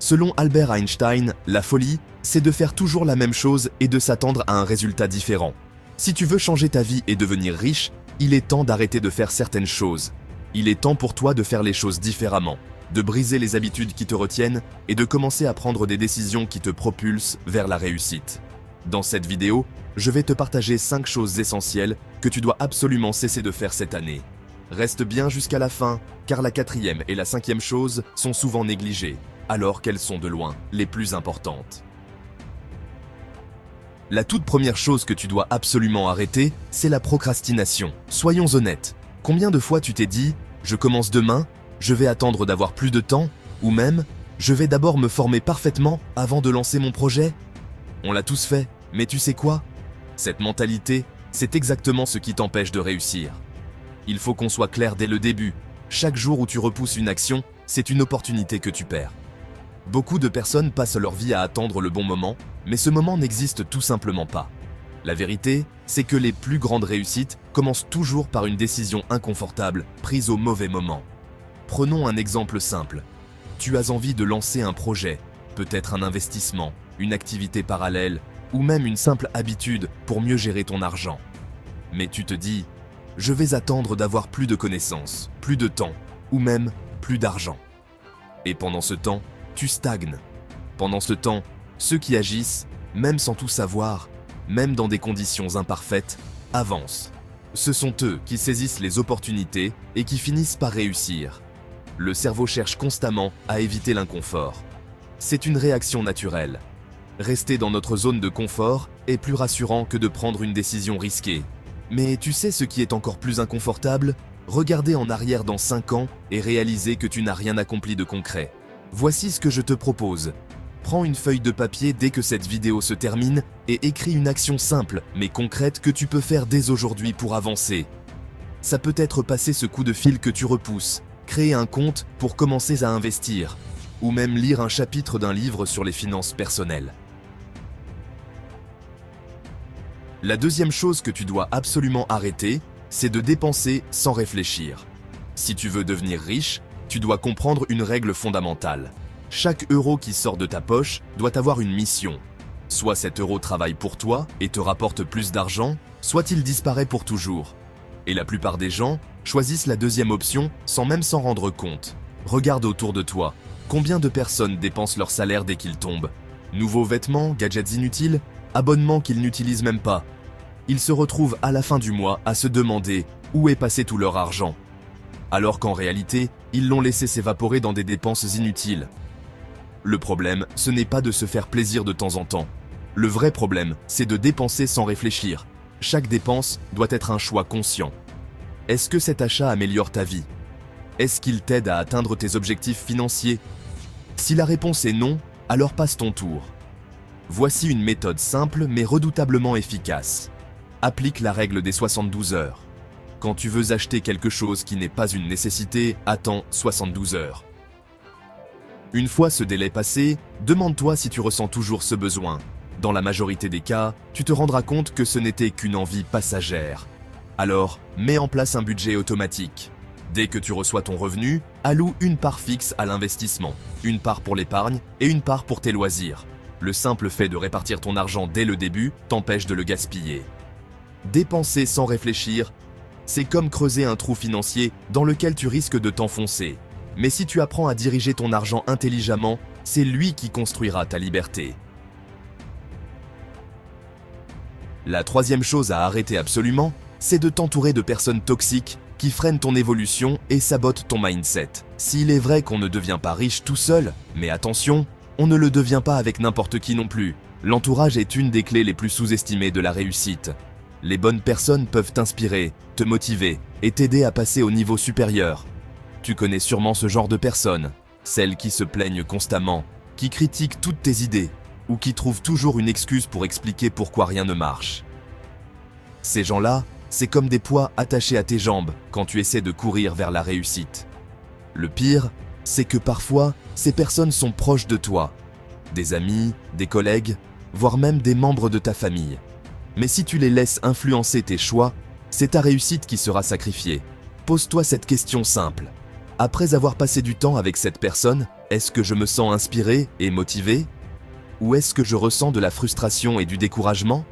Selon Albert Einstein, la folie, c'est de faire toujours la même chose et de s'attendre à un résultat différent. Si tu veux changer ta vie et devenir riche, il est temps d'arrêter de faire certaines choses. Il est temps pour toi de faire les choses différemment, de briser les habitudes qui te retiennent et de commencer à prendre des décisions qui te propulsent vers la réussite. Dans cette vidéo, je vais te partager 5 choses essentielles que tu dois absolument cesser de faire cette année. Reste bien jusqu'à la fin, car la 4e et la 5e chose sont souvent négligées, alors qu'elles sont de loin les plus importantes. La toute première chose que tu dois absolument arrêter, c'est la procrastination. Soyons honnêtes, combien de fois tu t'es dit « je commence demain, je vais attendre d'avoir plus de temps » ou même « je vais d'abord me former parfaitement avant de lancer mon projet » ? On l'a tous fait, mais tu sais quoi ? Cette mentalité, c'est exactement ce qui t'empêche de réussir. Il faut qu'on soit clair dès le début. Chaque jour où tu repousses une action, c'est une opportunité que tu perds. Beaucoup de personnes passent leur vie à attendre le bon moment, mais ce moment n'existe tout simplement pas. La vérité, c'est que les plus grandes réussites commencent toujours par une décision inconfortable, prise au mauvais moment. Prenons un exemple simple. Tu as envie de lancer un projet, peut-être un investissement, une activité parallèle, ou même une simple habitude pour mieux gérer ton argent. Mais tu te dis, je vais attendre d'avoir plus de connaissances, plus de temps, ou même plus d'argent. Et pendant ce temps, tu stagnes. Pendant ce temps, ceux qui agissent, même sans tout savoir, même dans des conditions imparfaites, avancent. Ce sont eux qui saisissent les opportunités et qui finissent par réussir. Le cerveau cherche constamment à éviter l'inconfort. C'est une réaction naturelle. Rester dans notre zone de confort est plus rassurant que de prendre une décision risquée. Mais tu sais ce qui est encore plus inconfortable ? Regarder en arrière dans 5 ans et réaliser que tu n'as rien accompli de concret. Voici ce que je te propose. Prends une feuille de papier dès que cette vidéo se termine et écris une action simple mais concrète que tu peux faire dès aujourd'hui pour avancer. Ça peut être passer ce coup de fil que tu repousses, créer un compte pour commencer à investir, ou même lire un chapitre d'un livre sur les finances personnelles. La deuxième chose que tu dois absolument arrêter, c'est de dépenser sans réfléchir. Si tu veux devenir riche, tu dois comprendre une règle fondamentale. Chaque euro qui sort de ta poche doit avoir une mission. Soit cet euro travaille pour toi et te rapporte plus d'argent, soit il disparaît pour toujours. Et la plupart des gens choisissent la deuxième option sans même s'en rendre compte. Regarde autour de toi. Combien de personnes dépensent leur salaire dès qu'ils tombent ? Nouveaux vêtements, gadgets inutiles, abonnements qu'ils n'utilisent même pas. Ils se retrouvent à la fin du mois à se demander où est passé tout leur argent. Alors qu'en réalité, ils l'ont laissé s'évaporer dans des dépenses inutiles. Le problème, ce n'est pas de se faire plaisir de temps en temps. Le vrai problème, c'est de dépenser sans réfléchir. Chaque dépense doit être un choix conscient. Est-ce que cet achat améliore ta vie ? Est-ce qu'il t'aide à atteindre tes objectifs financiers ? Si la réponse est non, alors passe ton tour. Voici une méthode simple mais redoutablement efficace. Applique la règle des 72 heures. Quand tu veux acheter quelque chose qui n'est pas une nécessité, attends 72 heures. Une fois ce délai passé, demande-toi si tu ressens toujours ce besoin. Dans la majorité des cas, tu te rendras compte que ce n'était qu'une envie passagère. Alors, mets en place un budget automatique. Dès que tu reçois ton revenu, alloue une part fixe à l'investissement, une part pour l'épargne et une part pour tes loisirs. Le simple fait de répartir ton argent dès le début t'empêche de le gaspiller. Dépenser sans réfléchir, c'est comme creuser un trou financier dans lequel tu risques de t'enfoncer. Mais si tu apprends à diriger ton argent intelligemment, c'est lui qui construira ta liberté. La troisième chose à arrêter absolument, c'est de t'entourer de personnes toxiques qui freinent ton évolution et sabotent ton mindset. S'il est vrai qu'on ne devient pas riche tout seul, mais attention, on ne le devient pas avec n'importe qui non plus. L'entourage est une des clés les plus sous-estimées de la réussite. Les bonnes personnes peuvent t'inspirer, te motiver et t'aider à passer au niveau supérieur. Tu connais sûrement ce genre de personnes, celles qui se plaignent constamment, qui critiquent toutes tes idées ou qui trouvent toujours une excuse pour expliquer pourquoi rien ne marche. Ces gens-là, c'est comme des poids attachés à tes jambes quand tu essaies de courir vers la réussite. Le pire, c'est que parfois, ces personnes sont proches de toi, des amis, des collègues, voire même des membres de ta famille. Mais si tu les laisses influencer tes choix, c'est ta réussite qui sera sacrifiée. Pose-toi cette question simple. Après avoir passé du temps avec cette personne, est-ce que je me sens inspiré et motivé? Ou est-ce que je ressens de la frustration et du découragement?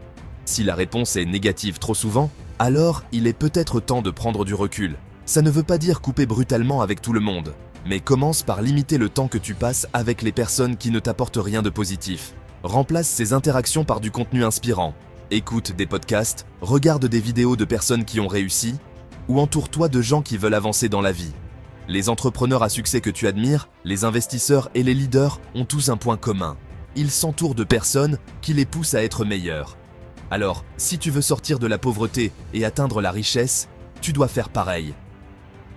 Si la réponse est négative trop souvent, alors il est peut-être temps de prendre du recul. Ça ne veut pas dire couper brutalement avec tout le monde, mais commence par limiter le temps que tu passes avec les personnes qui ne t'apportent rien de positif. Remplace ces interactions par du contenu inspirant. Écoute des podcasts, regarde des vidéos de personnes qui ont réussi, ou entoure-toi de gens qui veulent avancer dans la vie. Les entrepreneurs à succès que tu admires, les investisseurs et les leaders ont tous un point commun. Ils s'entourent de personnes qui les poussent à être meilleurs. Alors, si tu veux sortir de la pauvreté et atteindre la richesse, tu dois faire pareil.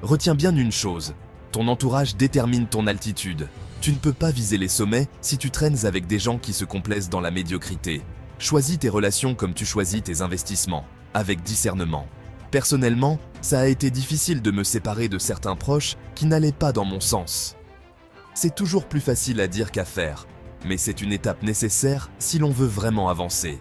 Retiens bien une chose, ton entourage détermine ton altitude. Tu ne peux pas viser les sommets si tu traînes avec des gens qui se complaisent dans la médiocrité. Choisis tes relations comme tu choisis tes investissements, avec discernement. Personnellement, ça a été difficile de me séparer de certains proches qui n'allaient pas dans mon sens. C'est toujours plus facile à dire qu'à faire, mais c'est une étape nécessaire si l'on veut vraiment avancer.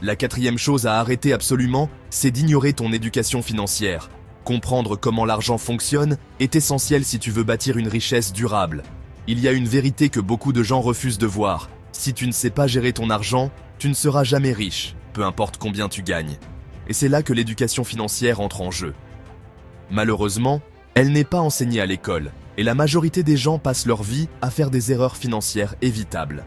La quatrième chose à arrêter absolument, c'est d'ignorer ton éducation financière. Comprendre comment l'argent fonctionne est essentiel si tu veux bâtir une richesse durable. Il y a une vérité que beaucoup de gens refusent de voir. Si tu ne sais pas gérer ton argent, tu ne seras jamais riche, peu importe combien tu gagnes. Et c'est là que l'éducation financière entre en jeu. Malheureusement, elle n'est pas enseignée à l'école, et la majorité des gens passent leur vie à faire des erreurs financières évitables.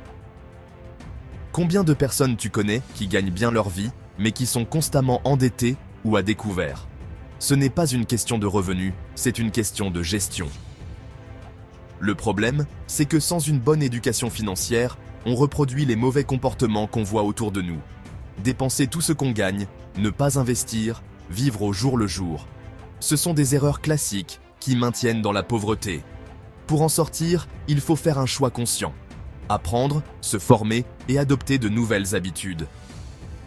Combien de personnes tu connais qui gagnent bien leur vie, mais qui sont constamment endettées ou à découvert? Ce n'est pas une question de revenus, c'est une question de gestion. Le problème, c'est que sans une bonne éducation financière, on reproduit les mauvais comportements qu'on voit autour de nous. Dépenser tout ce qu'on gagne, ne pas investir, vivre au jour le jour. Ce sont des erreurs classiques qui maintiennent dans la pauvreté. Pour en sortir, il faut faire un choix conscient. Apprendre, se former et adopter de nouvelles habitudes.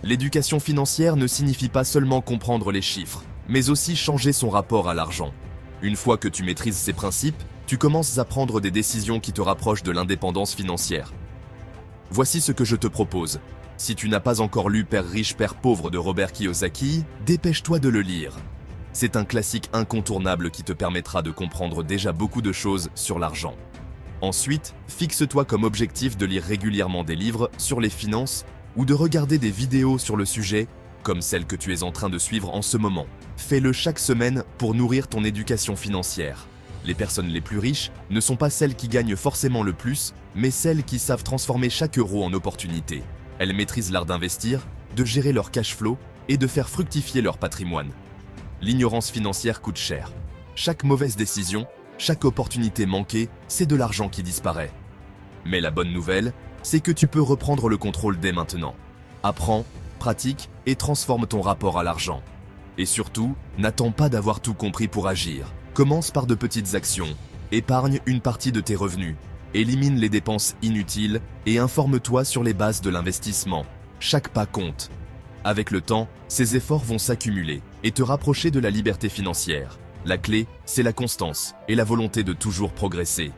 L'éducation financière ne signifie pas seulement comprendre les chiffres, mais aussi changer son rapport à l'argent. Une fois que tu maîtrises ces principes, tu commences à prendre des décisions qui te rapprochent de l'indépendance financière. Voici ce que je te propose. Si tu n'as pas encore lu Père riche, Père pauvre de Robert Kiyosaki, dépêche-toi de le lire. C'est un classique incontournable qui te permettra de comprendre déjà beaucoup de choses sur l'argent. Ensuite, fixe-toi comme objectif de lire régulièrement des livres sur les finances ou de regarder des vidéos sur le sujet, comme celle que tu es en train de suivre en ce moment. Fais-le chaque semaine pour nourrir ton éducation financière. Les personnes les plus riches ne sont pas celles qui gagnent forcément le plus, mais celles qui savent transformer chaque euro en opportunité. Elles maîtrisent l'art d'investir, de gérer leur cash flow et de faire fructifier leur patrimoine. L'ignorance financière coûte cher. Chaque mauvaise décision, chaque opportunité manquée, c'est de l'argent qui disparaît. Mais la bonne nouvelle, c'est que tu peux reprendre le contrôle dès maintenant. Apprends, pratique et transforme ton rapport à l'argent. Et surtout, n'attends pas d'avoir tout compris pour agir. Commence par de petites actions. Épargne une partie de tes revenus. Élimine les dépenses inutiles et informe-toi sur les bases de l'investissement. Chaque pas compte. Avec le temps, ces efforts vont s'accumuler et te rapprocher de la liberté financière. La clé, c'est la constance et la volonté de toujours progresser.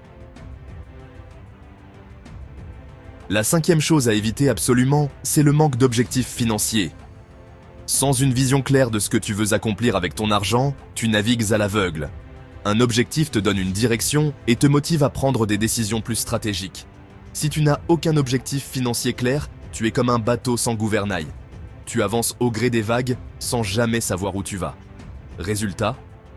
La cinquième chose à éviter absolument, c'est le manque d'objectifs financiers. Sans une vision claire de ce que tu veux accomplir avec ton argent, tu navigues à l'aveugle. Un objectif te donne une direction et te motive à prendre des décisions plus stratégiques. Si tu n'as aucun objectif financier clair, tu es comme un bateau sans gouvernail. Tu avances au gré des vagues sans jamais savoir où tu vas. Résultat,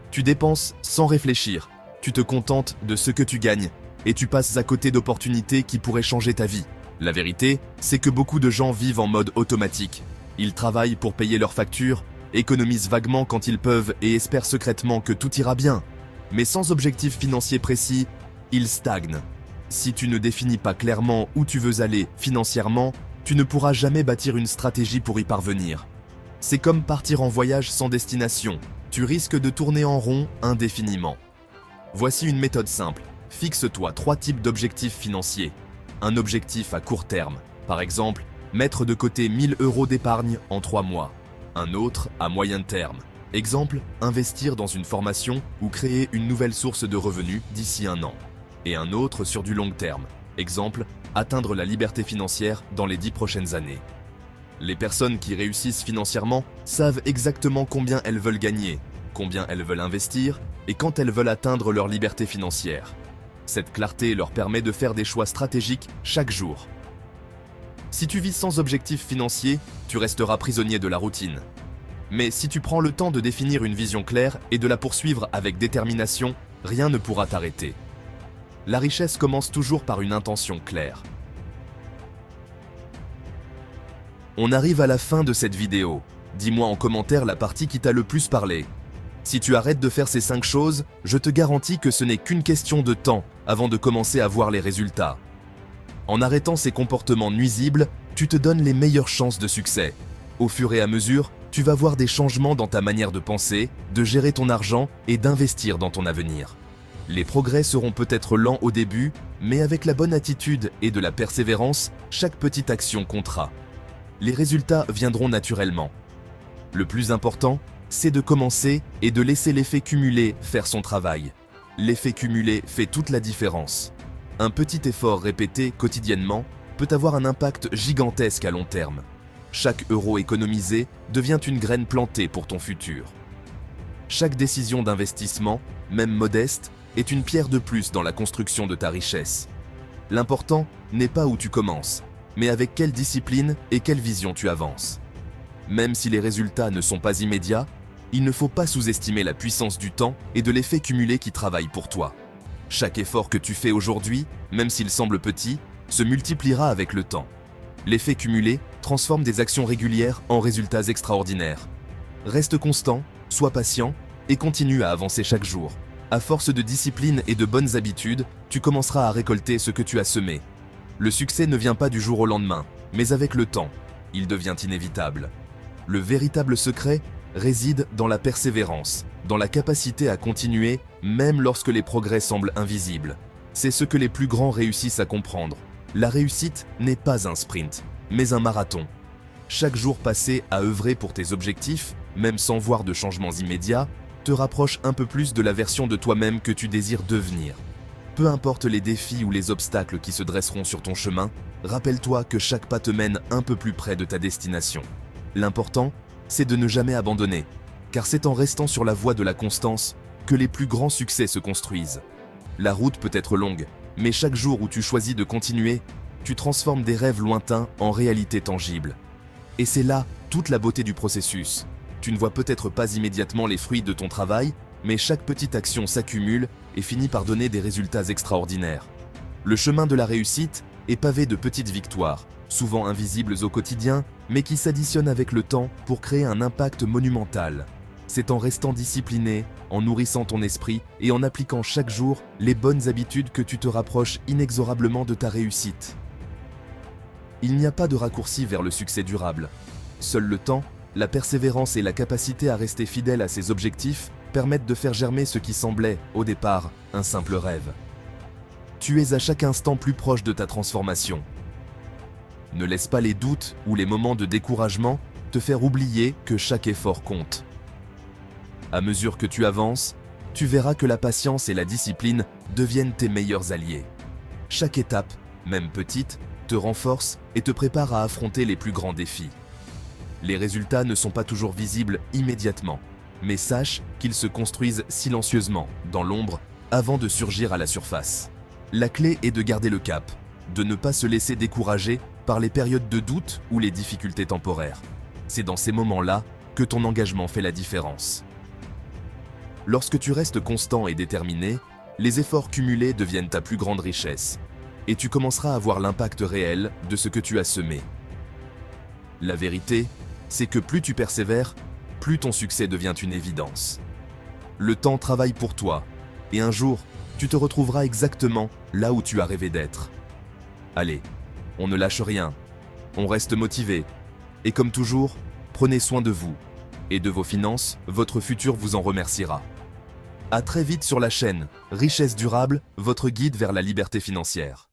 tu dépenses sans réfléchir, tu te contentes de ce que tu gagnes et tu passes à côté d'opportunités qui pourraient changer ta vie. La vérité, c'est que beaucoup de gens vivent en mode automatique. Ils travaillent pour payer leurs factures, économisent vaguement quand ils peuvent et espèrent secrètement que tout ira bien. Mais sans objectif financier précis, ils stagnent. Si tu ne définis pas clairement où tu veux aller financièrement, tu ne pourras jamais bâtir une stratégie pour y parvenir. C'est comme partir en voyage sans destination. Tu risques de tourner en rond indéfiniment. Voici une méthode simple. Fixe-toi 3 types d'objectifs financiers. Un objectif à court terme, par exemple, mettre de côté 1000 € d'épargne en 3 mois. Un autre à moyen terme. Exemple, investir dans une formation ou créer une nouvelle source de revenus d'ici 1 an. Et un autre sur du long terme. Exemple, atteindre la liberté financière dans les 10 prochaines années. Les personnes qui réussissent financièrement savent exactement combien elles veulent gagner. combien elles veulent investir et quand elles veulent atteindre leur liberté financière. Cette clarté leur permet de faire des choix stratégiques chaque jour. Si tu vis sans objectif financier, tu resteras prisonnier de la routine. Mais si tu prends le temps de définir une vision claire et de la poursuivre avec détermination, rien ne pourra t'arrêter. La richesse commence toujours par une intention claire. On arrive à la fin de cette vidéo. Dis-moi en commentaire la partie qui t'a le plus parlé. Si tu arrêtes de faire ces 5 choses, je te garantis que ce n'est qu'une question de temps avant de commencer à voir les résultats. En arrêtant ces comportements nuisibles, tu te donnes les meilleures chances de succès. Au fur et à mesure, tu vas voir des changements dans ta manière de penser, de gérer ton argent et d'investir dans ton avenir. Les progrès seront peut-être lents au début, mais avec la bonne attitude et de la persévérance, chaque petite action comptera. Les résultats viendront naturellement. Le plus important, c'est de commencer et de laisser l'effet cumulé faire son travail. L'effet cumulé fait toute la différence. Un petit effort répété quotidiennement peut avoir un impact gigantesque à long terme. Chaque euro économisé devient une graine plantée pour ton futur. Chaque décision d'investissement, même modeste, est une pierre de plus dans la construction de ta richesse. L'important n'est pas où tu commences, mais avec quelle discipline et quelle vision tu avances. Même si les résultats ne sont pas immédiats, il ne faut pas sous-estimer la puissance du temps et de l'effet cumulé qui travaille pour toi. Chaque effort que tu fais aujourd'hui, même s'il semble petit, se multipliera avec le temps. L'effet cumulé transforme des actions régulières en résultats extraordinaires. Reste constant, sois patient et continue à avancer chaque jour. À force de discipline et de bonnes habitudes, tu commenceras à récolter ce que tu as semé. Le succès ne vient pas du jour au lendemain, mais avec le temps, il devient inévitable. Le véritable secret réside dans la persévérance, dans la capacité à continuer même lorsque les progrès semblent invisibles. C'est ce que les plus grands réussissent à comprendre. La réussite n'est pas un sprint, mais un marathon. Chaque jour passé à œuvrer pour tes objectifs, même sans voir de changements immédiats, te rapproche un peu plus de la version de toi-même que tu désires devenir. Peu importe les défis ou les obstacles qui se dresseront sur ton chemin, rappelle-toi que chaque pas te mène un peu plus près de ta destination. L'important, c'est de ne jamais abandonner, car c'est en restant sur la voie de la constance que les plus grands succès se construisent. La route peut être longue, mais chaque jour où tu choisis de continuer, tu transformes des rêves lointains en réalité tangible. Et c'est là toute la beauté du processus. Tu ne vois peut-être pas immédiatement les fruits de ton travail, mais chaque petite action s'accumule et finit par donner des résultats extraordinaires. Le chemin de la réussite est pavé de petites victoires, souvent invisibles au quotidien, mais qui s'additionnent avec le temps pour créer un impact monumental. C'est en restant discipliné, en nourrissant ton esprit et en appliquant chaque jour les bonnes habitudes que tu te rapproches inexorablement de ta réussite. Il n'y a pas de raccourci vers le succès durable. Seul le temps, la persévérance et la capacité à rester fidèle à ses objectifs permettent de faire germer ce qui semblait, au départ, un simple rêve. Tu es à chaque instant plus proche de ta transformation. Ne laisse pas les doutes ou les moments de découragement te faire oublier que chaque effort compte. À mesure que tu avances, tu verras que la patience et la discipline deviennent tes meilleurs alliés. Chaque étape, même petite, te renforce et te prépare à affronter les plus grands défis. Les résultats ne sont pas toujours visibles immédiatement, mais sache qu'ils se construisent silencieusement, dans l'ombre, avant de surgir à la surface. La clé est de garder le cap, de ne pas se laisser décourager par les périodes de doute ou les difficultés temporaires. C'est dans ces moments-là que ton engagement fait la différence. Lorsque tu restes constant et déterminé, les efforts cumulés deviennent ta plus grande richesse, et tu commenceras à voir l'impact réel de ce que tu as semé. La vérité, c'est que plus tu persévères, plus ton succès devient une évidence. Le temps travaille pour toi, et un jour, tu te retrouveras exactement là où tu as rêvé d'être. Allez, on ne lâche rien, on reste motivé, et comme toujours, prenez soin de vous, et de vos finances, votre futur vous en remerciera. À très vite sur la chaîne Richesse Durable, votre guide vers la liberté financière.